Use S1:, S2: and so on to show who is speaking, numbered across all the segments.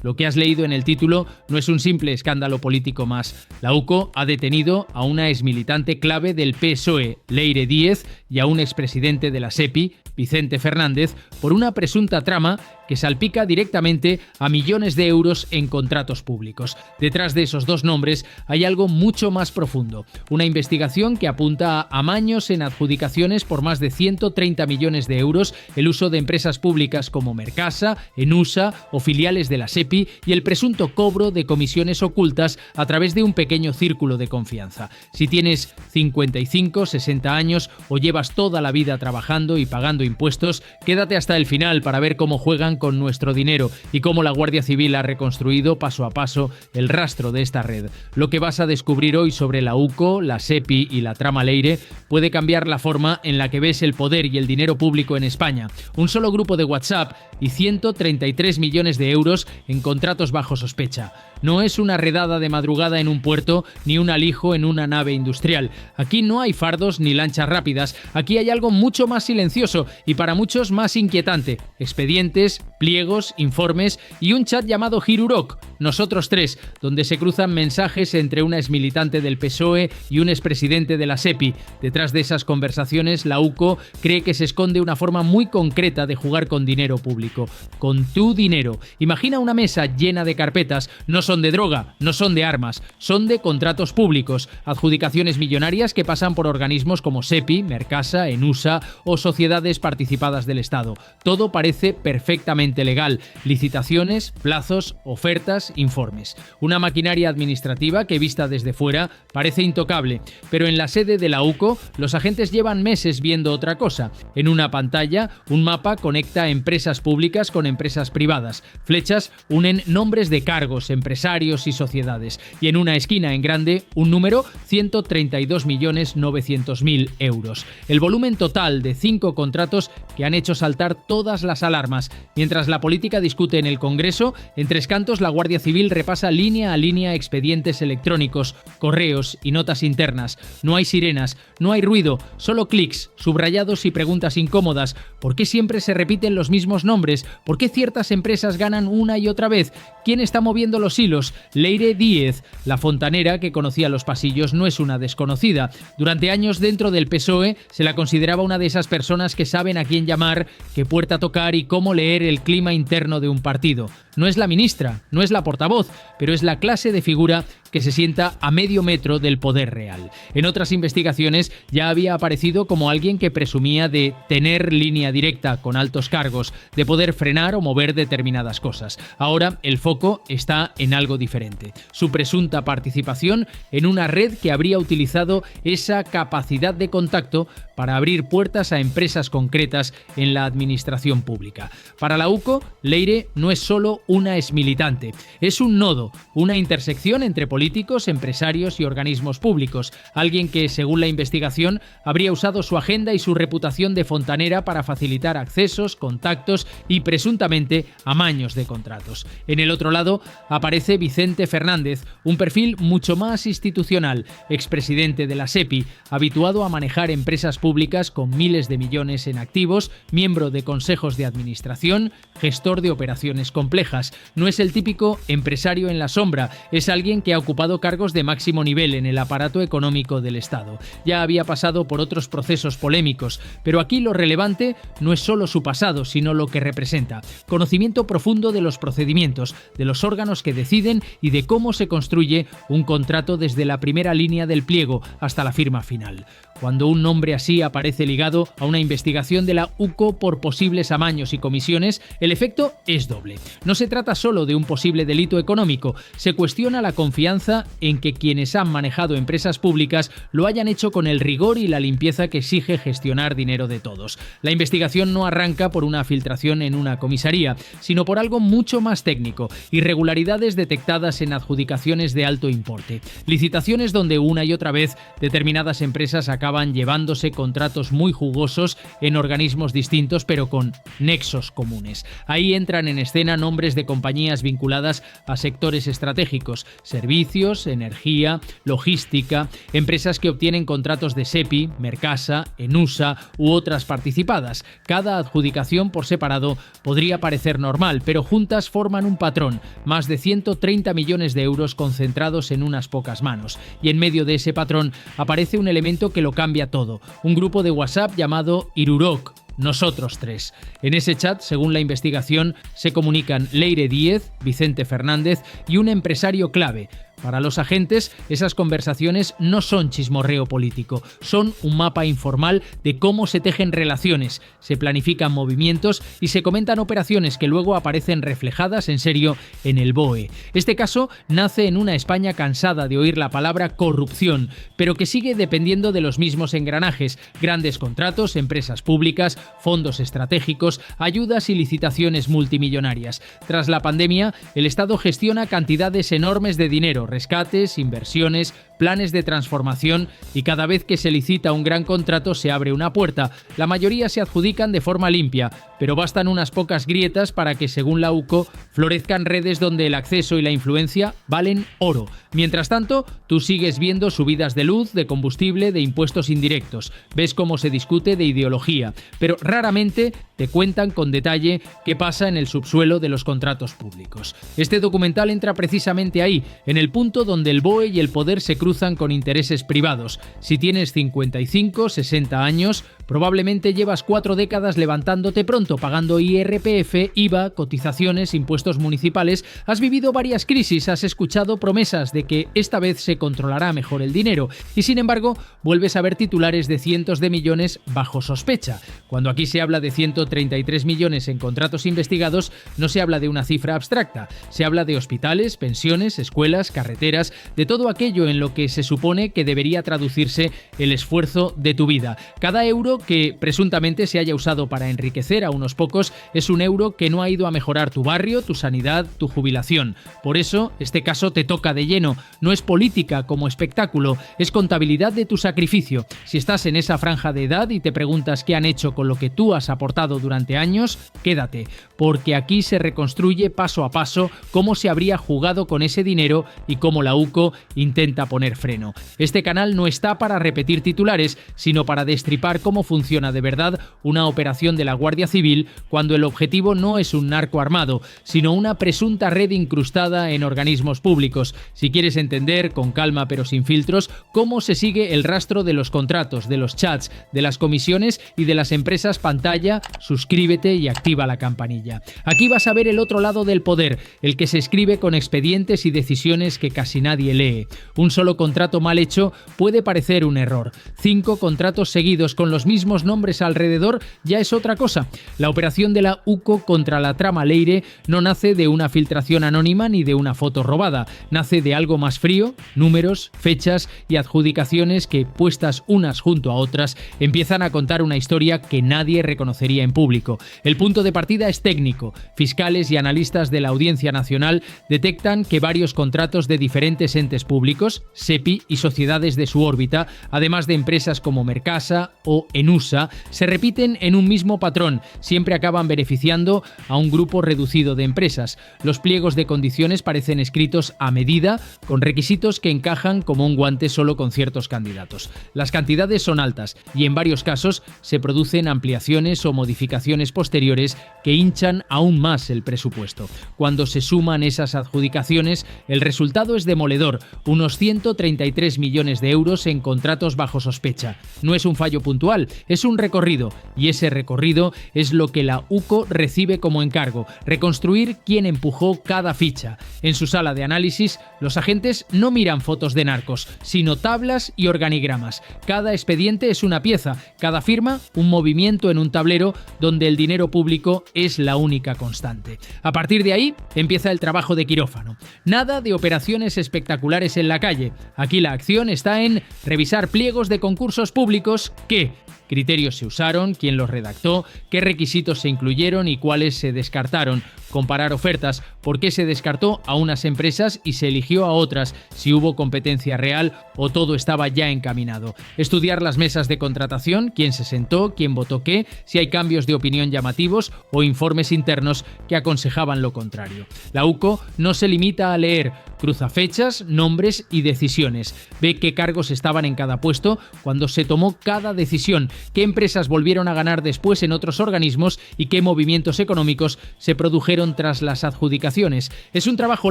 S1: Lo que has leído en el título no es un simple escándalo político más. La UCO ha detenido a una exmilitante clave del PSOE, Leire Díez, y a un expresidente de la SEPI, Vicente Fernández, por una presunta trama que salpica directamente a millones de euros en contratos públicos. Detrás de esos dos nombres hay algo mucho más profundo, una investigación que apunta a amaños en adjudicaciones por más de 130 millones de euros, el uso de empresas públicas como Mercasa, Enusa o filiales de la SEPI y el presunto cobro de comisiones ocultas a través de un pequeño círculo de confianza. Si tienes 55, 60 años o llevas toda la vida trabajando y pagando impuestos, quédate hasta el final para ver cómo juegan con nuestro dinero y cómo la Guardia Civil ha reconstruido paso a paso el rastro de esta red. Lo que vas a descubrir hoy sobre la UCO, la SEPI y la trama Leire puede cambiar la forma en la que ves el poder y el dinero público en España. Un solo grupo de WhatsApp y 133 millones de euros en contratos bajo sospecha. No es una redada de madrugada en un puerto ni un alijo en una nave industrial. Aquí no hay fardos ni lanchas rápidas. Aquí hay algo mucho más silencioso y para muchos más inquietante. Expedientes, pliegos, informes y un chat llamado Hirurok, Nosotros Tres, donde se cruzan mensajes entre una exmilitante del PSOE y un expresidente de la SEPI. Detrás de esas conversaciones, la UCO cree que se esconde una forma muy concreta de jugar con dinero público. Con tu dinero. Imagina una mesa llena de carpetas. No son de droga, no son de armas, son de contratos públicos, adjudicaciones millonarias que pasan por organismos como SEPI, Mercasa, Enusa o sociedades participadas del Estado. Todo parece perfectamente legal. Licitaciones, plazos, ofertas, informes. Una maquinaria administrativa que vista desde fuera parece intocable, pero en la sede de la UCO los agentes llevan meses viendo otra cosa. En una pantalla, un mapa conecta empresas públicas con empresas privadas. Flechas unen nombres de cargos, empresarios y sociedades. Y en una esquina en grande, un número, 132.900.000 euros. El volumen total de 5 contratos que han hecho saltar todas las alarmas. Mientras la política discute en el Congreso, en Tres Cantos la Guardia Civil repasa línea a línea expedientes electrónicos, correos y notas internas. No hay sirenas, no hay ruido, solo clics, subrayados y preguntas incómodas. ¿Por qué siempre se repiten los mismos nombres? ¿Por qué ciertas empresas ganan una y otra vez? ¿Quién está moviendo los hilos? Leire Díez, la fontanera que conocía los pasillos, no es una desconocida. Durante años dentro del PSOE se la consideraba una de esas personas que saben a quién llamar, qué puerta tocar y cómo leer el clima interno de un partido. No es la ministra, no es la portavoz, pero es la clase de figura que se sienta a medio metro del poder real. En otras investigaciones ya había aparecido como alguien que presumía de tener línea directa con altos cargos, de poder frenar o mover determinadas cosas. Ahora el foco está en algo diferente. Su presunta participación en una red que habría utilizado esa capacidad de contacto para abrir puertas a empresas concretas en la administración pública. Para la UCO, Leire no es solo una exmilitante, es un nodo, una intersección entre políticos, empresarios y organismos públicos, alguien que, según la investigación, habría usado su agenda y su reputación de fontanera para facilitar accesos, contactos y, presuntamente, amaños de contratos. En el otro lado aparece Vicente Fernández, un perfil mucho más institucional, expresidente de la SEPI, habituado a manejar empresas públicas con miles de millones en activos, miembro de consejos de administración, gestor de operaciones complejas. No es el típico empresario en la sombra, es alguien que ha ocupado cargos de máximo nivel en el aparato económico del Estado. Ya había pasado por otros procesos polémicos, pero aquí lo relevante no es solo su pasado, sino lo que representa. Conocimiento profundo de los procedimientos, de los órganos que deciden y de cómo se construye un contrato desde la primera línea del pliego hasta la firma final. Cuando un nombre así aparece ligado a una investigación de la UCO por posibles amaños y comisiones, el efecto es doble. No se trata solo de un posible delito económico, se cuestiona la confianza en que quienes han manejado empresas públicas lo hayan hecho con el rigor y la limpieza que exige gestionar dinero de todos. La investigación no arranca por una filtración en una comisaría, sino por algo mucho más técnico, irregularidades detectadas en adjudicaciones de alto importe, licitaciones donde una y otra vez determinadas empresas acaban llevándose contratos muy jugosos en organismos distintos pero con nexos comunes. Ahí entran en escena nombres de compañías vinculadas a sectores estratégicos, servicios, servicios, energía, logística, empresas que obtienen contratos de SEPI, Mercasa, Enusa u otras participadas. Cada adjudicación por separado podría parecer normal, pero juntas forman un patrón, más de 130 millones de euros concentrados en unas pocas manos. Y en medio de ese patrón aparece un elemento que lo cambia todo, un grupo de WhatsApp llamado Irurok, nosotros tres. En ese chat, según la investigación, se comunican Leire Díez, Vicente Fernández y un empresario clave. Para los agentes, esas conversaciones no son chismorreo político, son un mapa informal de cómo se tejen relaciones, se planifican movimientos y se comentan operaciones que luego aparecen reflejadas en serio en el BOE. Este caso nace en una España cansada de oír la palabra corrupción, pero que sigue dependiendo de los mismos engranajes: grandes contratos, empresas públicas, fondos estratégicos, ayudas y licitaciones multimillonarias. Tras la pandemia, el Estado gestiona cantidades enormes de dinero, rescates, inversiones, planes de transformación, y cada vez que se licita un gran contrato se abre una puerta. La mayoría se adjudican de forma limpia, pero bastan unas pocas grietas para que, según la UCO, florezcan redes donde el acceso y la influencia valen oro. Mientras tanto, tú sigues viendo subidas de luz, de combustible, de impuestos indirectos. Ves cómo se discute de ideología, pero raramente te cuentan con detalle qué pasa en el subsuelo de los contratos públicos. Este documental entra precisamente ahí, en el punto donde el BOE y el poder se cruzan con intereses privados. Si tienes 55, 60 años, probablemente llevas 4 décadas levantándote pronto, pagando IRPF, IVA, cotizaciones, impuestos municipales, has vivido varias crisis, has escuchado promesas de que esta vez se controlará mejor el dinero, y sin embargo vuelves a ver titulares de cientos de millones bajo sospecha. Cuando aquí se habla de 133 millones en contratos investigados, no se habla de una cifra abstracta, se habla de hospitales, pensiones, escuelas, carreteras, de todo aquello en lo que se supone que debería traducirse el esfuerzo de tu vida. Cada euro que presuntamente se haya usado para enriquecer a unos pocos es un euro que no ha ido a mejorar tu barrio, tu sanidad, tu jubilación. Por eso, este caso te toca de lleno. No es política como espectáculo, es contabilidad de tu sacrificio. Si estás en esa franja de edad y te preguntas qué han hecho con lo que tú has aportado durante años, quédate, porque aquí se reconstruye paso a paso cómo se habría jugado con ese dinero y cómo la UCO intenta poner freno. Este canal no está para repetir titulares, sino para destripar cómo funciona de verdad una operación de la Guardia Civil cuando el objetivo no es un narco armado, sino una presunta red incrustada en organismos públicos. Si quieres entender, con calma pero sin filtros, cómo se sigue el rastro de los contratos, de los chats, de las comisiones y de las empresas pantalla, suscríbete y activa la campanilla. Aquí vas a ver el otro lado del poder, el que se escribe con expedientes y decisiones que casi nadie lee. Un solo contrato mal hecho puede parecer un error. 5 contratos seguidos con los mismos nombres alrededor ya es otra cosa. La operación de la UCO contra la trama Leire no nace de una filtración anónima ni de una foto robada. Nace de algo más frío, números, fechas y adjudicaciones que, puestas unas junto a otras, empiezan a contar una historia que nadie reconocería en público. El punto de partida es técnico. Fiscales y analistas de la Audiencia Nacional detectan que varios contratos de diferentes entes públicos, SEPI y sociedades de su órbita, además de empresas como Mercasa o Enusa, se repiten en un mismo patrón. Siempre acaban beneficiando a un grupo reducido de empresas. Los pliegos de condiciones parecen escritos a medida, con requisitos que encajan como un guante solo con ciertos candidatos. Las cantidades son altas y en varios casos se producen ampliaciones o modificaciones posteriores que hinchan aún más el presupuesto. Cuando se suman esas adjudicaciones, el resultado es demoledor, unos 133 millones de euros en contratos bajo sospecha. No es un fallo puntual, es un recorrido, y ese recorrido es lo que la UCO recibe como encargo: reconstruir quién empujó cada ficha. En su sala de análisis, los agentes no miran fotos de narcos, sino tablas y organigramas. Cada expediente es una pieza, cada firma un movimiento en un tablero donde el dinero público es la única constante. A partir de ahí empieza el trabajo de quirófano. Nada de operaciones espectaculares en la calle. Aquí la acción está en revisar pliegos de concursos públicos que criterios se usaron, quién los redactó, qué requisitos se incluyeron y cuáles se descartaron. Comparar ofertas, por qué se descartó a unas empresas y se eligió a otras, si hubo competencia real o todo estaba ya encaminado. Estudiar las mesas de contratación, quién se sentó, quién votó qué, si hay cambios de opinión llamativos o informes internos que aconsejaban lo contrario. La UCO no se limita a leer, cruza fechas, nombres y decisiones. Ve qué cargos estaban en cada puesto cuando se tomó cada decisión, qué empresas volvieron a ganar después en otros organismos y qué movimientos económicos se produjeron tras las adjudicaciones. Es un trabajo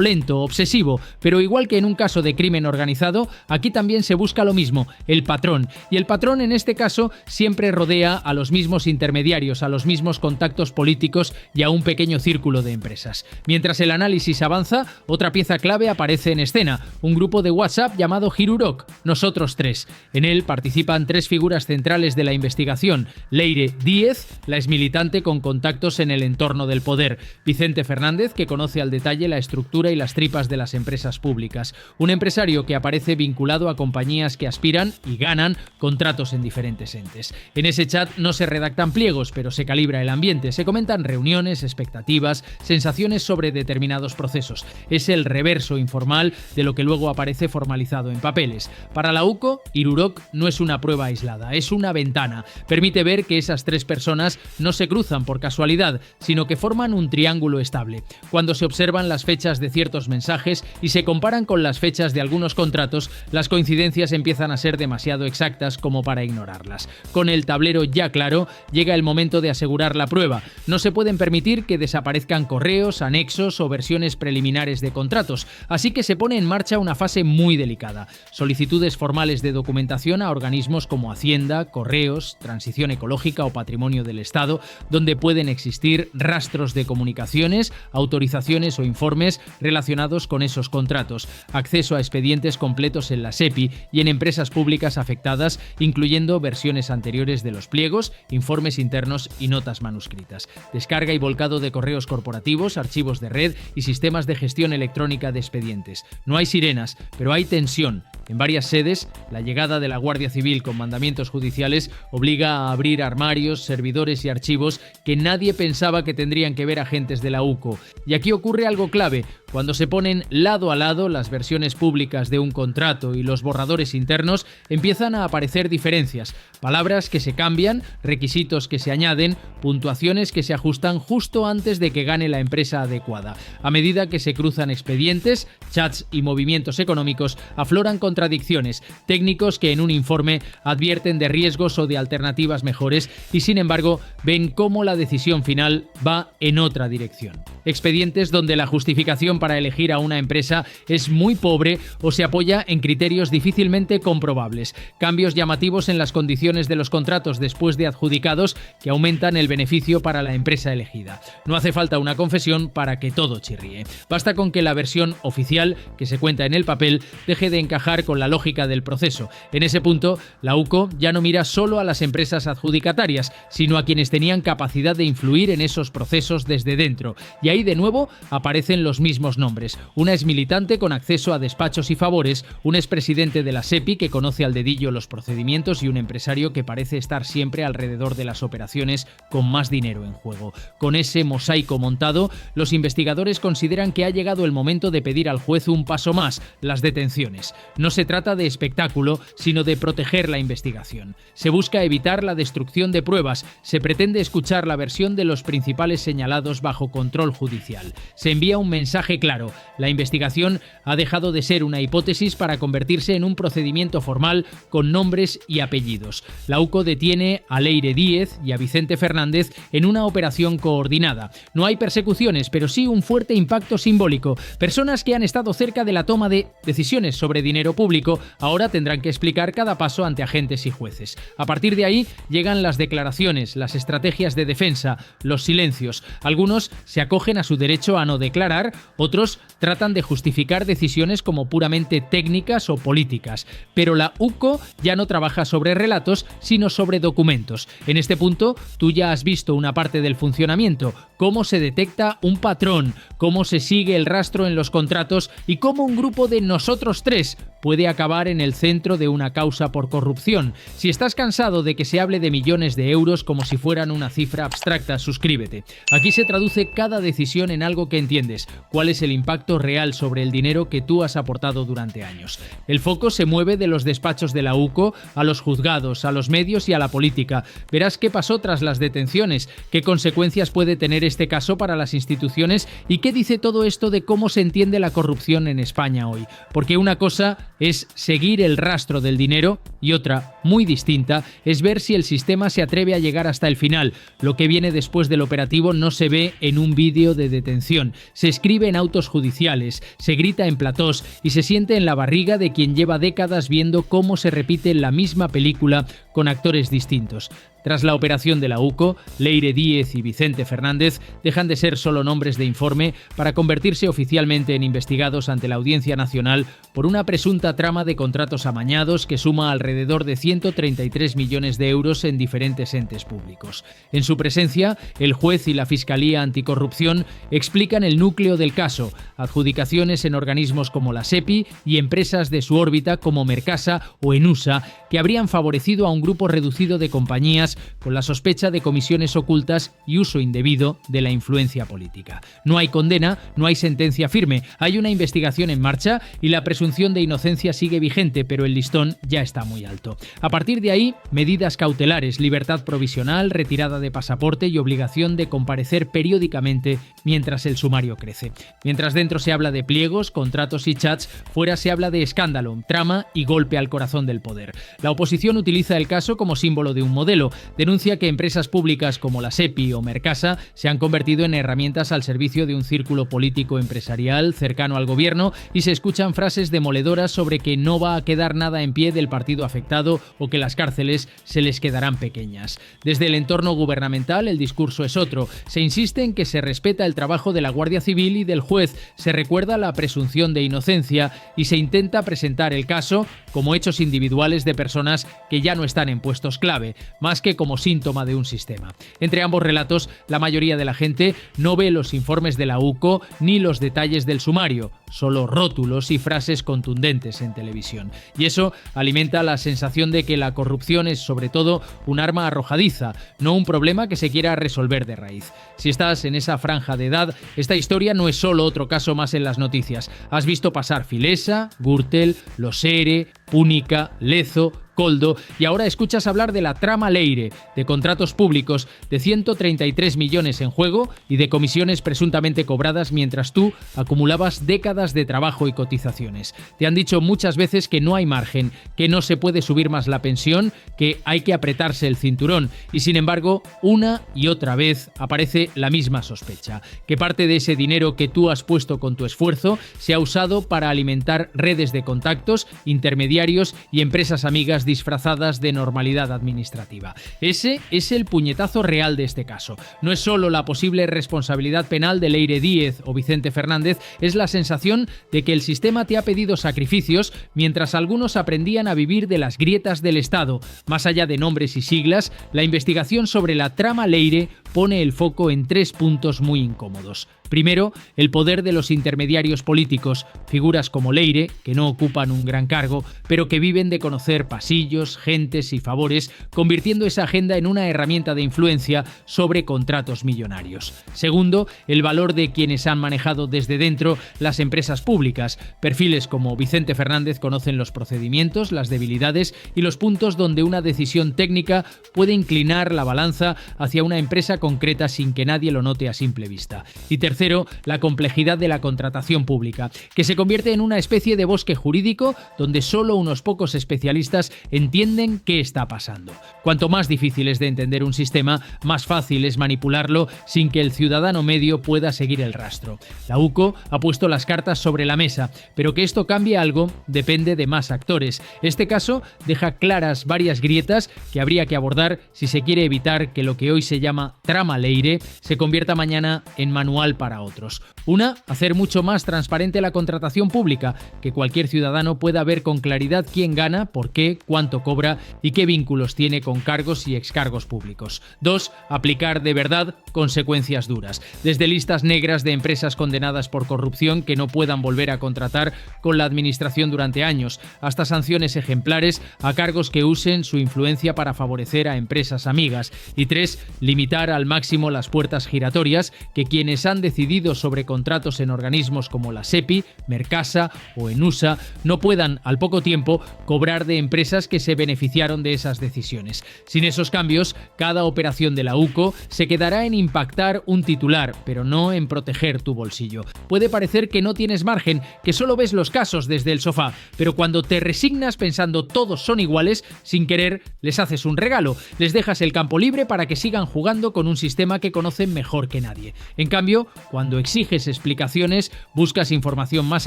S1: lento, obsesivo, pero igual que en un caso de crimen organizado, aquí también se busca lo mismo, el patrón. Y el patrón en este caso siempre rodea a los mismos intermediarios, a los mismos contactos políticos y a un pequeño círculo de empresas. Mientras el análisis avanza, otra pieza clave aparece en escena, un grupo de WhatsApp llamado Hirurok, Nosotros Tres. En él participan tres figuras centrales de la investigación: Leire Díez, la exmilitante con contactos en el entorno del poder; Vicente Fernández, que conoce al detalle la estructura y las tripas de las empresas públicas; un empresario que aparece vinculado a compañías que aspiran y ganan contratos en diferentes entes. En ese chat no se redactan pliegos, pero se calibra el ambiente, se comentan reuniones, expectativas, sensaciones sobre determinados procesos. Es el reverso informal de lo que luego aparece formalizado en papeles. Para la UCO, Hirurok no es una prueba aislada, es una ventana. Permite ver que esas tres personas no se cruzan por casualidad, sino que forman un triángulo estable. Cuando se observan las fechas de ciertos mensajes y se comparan con las fechas de algunos contratos, las coincidencias empiezan a ser demasiado exactas como para ignorarlas. Con el tablero ya claro, llega el momento de asegurar la prueba. No se pueden permitir que desaparezcan correos, anexos o versiones preliminares de contratos, así que se pone en marcha una fase muy delicada. Solicitudes formales de documentación a organismos como Hacienda, Correos, Transición Ecológica o Patrimonio del Estado, donde pueden existir rastros de comunicaciones, autorizaciones o informes relacionados con esos contratos, acceso a expedientes completos en la SEPI y en empresas públicas afectadas, incluyendo versiones anteriores de los pliegos, informes internos y notas manuscritas, descarga y volcado de correos corporativos, archivos de red y sistemas de gestión electrónica de expedientes. No hay sirenas, pero hay tensión. En varias sedes, la llegada de la Guardia Civil con mandamientos judiciales obliga a abrir armarios, servidores y archivos que nadie pensaba que tendrían que ver agentes de la UCO. Y aquí ocurre algo clave. Cuando se ponen lado a lado las versiones públicas de un contrato y los borradores internos, empiezan a aparecer diferencias, palabras que se cambian, requisitos que se añaden, puntuaciones que se ajustan justo antes de que gane la empresa adecuada. A medida que se cruzan expedientes, chats y movimientos económicos, afloran contradicciones, técnicos que en un informe advierten de riesgos o de alternativas mejores y sin embargo ven cómo la decisión final va en otra dirección. Expedientes donde la justificación para elegir a una empresa es muy pobre o se apoya en criterios difícilmente comprobables. Cambios llamativos en las condiciones de los contratos después de adjudicados que aumentan el beneficio para la empresa elegida. No hace falta una confesión para que todo chirríe. Basta con que la versión oficial que se cuenta en el papel deje de encajar con la lógica del proceso. En ese punto, la UCO ya no mira solo a las empresas adjudicatarias, sino a quienes tenían capacidad de influir en esos procesos desde dentro. Y ahí de nuevo aparecen los mismos nombres. Una exmilitante con acceso a despachos y favores, un expresidente de la SEPI que conoce al dedillo los procedimientos y un empresario que parece estar siempre alrededor de las operaciones con más dinero en juego. Con ese mosaico montado, los investigadores consideran que ha llegado el momento de pedir al juez un paso más: las detenciones. No se trata de espectáculo, sino de proteger la investigación. Se busca evitar la destrucción de pruebas, se pretende escuchar la versión de los principales señalados bajo control judicial. Se envía un mensaje claro: la investigación ha dejado de ser una hipótesis para convertirse en un procedimiento formal con nombres y apellidos. La UCO detiene a Leire Díez y a Vicente Fernández en una operación coordinada. No hay persecuciones, pero sí un fuerte impacto simbólico. Personas que han estado cerca de la toma de decisiones sobre dinero público ahora tendrán que explicar cada paso ante agentes y jueces. A partir de ahí llegan las declaraciones, las estrategias de defensa, los silencios. Algunos se acogen a su derecho a no declarar, otros tratan de justificar decisiones como puramente técnicas o políticas. Pero la UCO ya no trabaja sobre relatos, sino sobre documentos. En este punto, tú ya has visto una parte del funcionamiento: cómo se detecta un patrón, cómo se sigue el rastro en los contratos y cómo un grupo de nosotros tres puede acabar en el centro de una causa por corrupción. Si estás cansado de que se hable de millones de euros como si fueran una cifra abstracta, suscríbete. Aquí se traduce cada decisión en algo que entiendes, cuál es el impacto real sobre el dinero que tú has aportado durante años. El foco se mueve de los despachos de la UCO a los juzgados, a los medios y a la política. Verás qué pasó tras las detenciones, qué consecuencias puede tener este caso para las instituciones y qué dice todo esto de cómo se entiende la corrupción en España hoy. Porque una cosa es seguir el rastro del dinero y otra, muy distinta, es ver si el sistema se atreve a llegar hasta el final. Lo que viene después del operativo no se ve en un vídeo de detención, se escribe en autos judiciales, se grita en platós y se siente en la barriga de quien lleva décadas viendo cómo se repite la misma película con actores distintos. Tras la operación de la UCO, Leire Díez y Vicente Fernández dejan de ser solo nombres de informe para convertirse oficialmente en investigados ante la Audiencia Nacional por una presunta trama de contratos amañados que suma alrededor de 133 millones de euros en diferentes entes públicos. En su presencia, el juez y la Fiscalía Anticorrupción explican el núcleo del caso, adjudicaciones en organismos como la SEPI y empresas de su órbita como Mercasa o Enusa, que habrían favorecido a un grupo reducido de compañías con la sospecha de comisiones ocultas y uso indebido de la influencia política. No hay condena, no hay sentencia firme, hay una investigación en marcha y la presunción de inocencia sigue vigente, pero el listón ya está muy alto. A partir de ahí, medidas cautelares, libertad provisional, retirada de pasaporte y obligación de comparecer periódicamente mientras el sumario crece. Mientras dentro se habla de pliegos, contratos y chats, fuera se habla de escándalo, trama y golpe al corazón del poder. La oposición utiliza el caso como símbolo de un modelo. Denuncia que empresas públicas como la SEPI o Mercasa se han convertido en herramientas al servicio de un círculo político empresarial cercano al gobierno y se escuchan frases demoledoras sobre que no va a quedar nada en pie del partido afectado o que las cárceles se les quedarán pequeñas. Desde el entorno gubernamental el discurso es otro. Se insiste en que se respeta el trabajo de la Guardia Civil y del juez, se recuerda la presunción de inocencia y se intenta presentar el caso como hechos individuales de personas que ya no están en puestos clave, más que como síntoma de un sistema. Entre ambos relatos, la mayoría de la gente no ve los informes de la UCO ni los detalles del sumario, solo rótulos y frases contundentes en televisión. Y eso alimenta la sensación de que la corrupción es sobre todo un arma arrojadiza, no un problema que se quiera resolver de raíz. Si estás en esa franja de edad, esta historia no es solo otro caso más en las noticias. Has visto pasar Filesa, Gürtel, Los ERE, Púnica, Lezo, Koldo, y ahora escuchas hablar de la trama Leire, de contratos públicos, de 133 millones en juego y de comisiones presuntamente cobradas mientras tú acumulabas décadas de trabajo y cotizaciones. Te han dicho muchas veces que no hay margen, que no se puede subir más la pensión, que hay que apretarse el cinturón, y sin embargo, una y otra vez aparece la misma sospecha, que parte de ese dinero que tú has puesto con tu esfuerzo se ha usado para alimentar redes de contactos, intermediarios y empresas amigas disfrazadas de normalidad administrativa. Ese es el puñetazo real de este caso. No es solo la posible responsabilidad penal de Leire Díez o Vicente Fernández, es la sensación de que el sistema te ha pedido sacrificios mientras algunos aprendían a vivir de las grietas del Estado. Más allá de nombres y siglas, la investigación sobre la trama Leire pone el foco en 3 puntos muy incómodos. Primero, el poder de los intermediarios políticos, figuras como Leire, que no ocupan un gran cargo, pero que viven de conocer pasillos, gentes y favores, convirtiendo esa agenda en una herramienta de influencia sobre contratos millonarios. Segundo, el valor de quienes han manejado desde dentro las empresas públicas. Perfiles como Vicente Fernández conocen los procedimientos, las debilidades y los puntos donde una decisión técnica puede inclinar la balanza hacia una empresa concreta sin que nadie lo note a simple vista. Y tercero, la complejidad de la contratación pública, que se convierte en una especie de bosque jurídico donde solo unos pocos especialistas entienden qué está pasando. Cuanto más difícil es de entender un sistema, más fácil es manipularlo sin que el ciudadano medio pueda seguir el rastro. La UCO ha puesto las cartas sobre la mesa, pero que esto cambie algo depende de más actores. Este caso deja claras varias grietas que habría que abordar si se quiere evitar que lo que hoy se llama trama Leire se convierta mañana en manual para para otros. Una, hacer mucho más transparente la contratación pública, que cualquier ciudadano pueda ver con claridad quién gana, por qué, cuánto cobra y qué vínculos tiene con cargos y excargos públicos. Dos, aplicar de verdad consecuencias duras, desde listas negras de empresas condenadas por corrupción que no puedan volver a contratar con la administración durante años, hasta sanciones ejemplares a cargos que usen su influencia para favorecer a empresas amigas. Y tres, limitar al máximo las puertas giratorias que quienes han decidido sobre contratos en organismos como la SEPI, Mercasa o Enusa no puedan, al poco tiempo, cobrar de empresas que se beneficiaron de esas decisiones. Sin esos cambios, cada operación de la UCO se quedará en impactar un titular, pero no en proteger tu bolsillo. Puede parecer que no tienes margen, que solo ves los casos desde el sofá, pero cuando te resignas pensando todos son iguales, sin querer les haces un regalo, les dejas el campo libre para que sigan jugando con un sistema que conocen mejor que nadie. En cambio, cuando exiges explicaciones, buscas información más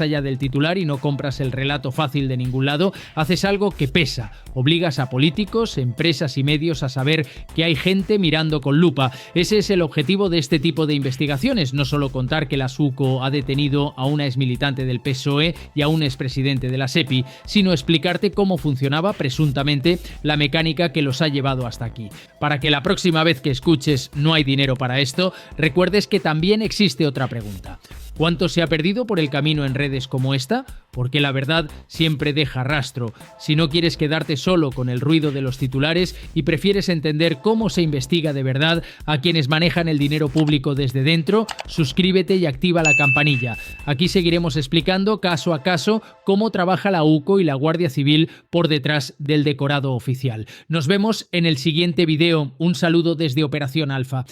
S1: allá del titular y no compras el relato fácil de ningún lado, haces algo que pesa, obligas a políticos, empresas y medios a saber que hay gente mirando con lupa. Ese es el objetivo de este tipo de investigaciones, no solo contar que la SUCO ha detenido a una exmilitante del PSOE y a un expresidente de la SEPI, sino explicarte cómo funcionaba presuntamente la mecánica que los ha llevado hasta aquí. Para que la próxima vez que escuches "no hay dinero para esto", recuerdes que también existe otra pregunta. ¿Cuánto se ha perdido por el camino en redes como esta? Porque la verdad siempre deja rastro. Si no quieres quedarte solo con el ruido de los titulares y prefieres entender cómo se investiga de verdad a quienes manejan el dinero público desde dentro, suscríbete y activa la campanilla. Aquí seguiremos explicando caso a caso cómo trabaja la UCO y la Guardia Civil por detrás del decorado oficial. Nos vemos en el siguiente video. Un saludo desde Operación Alfa.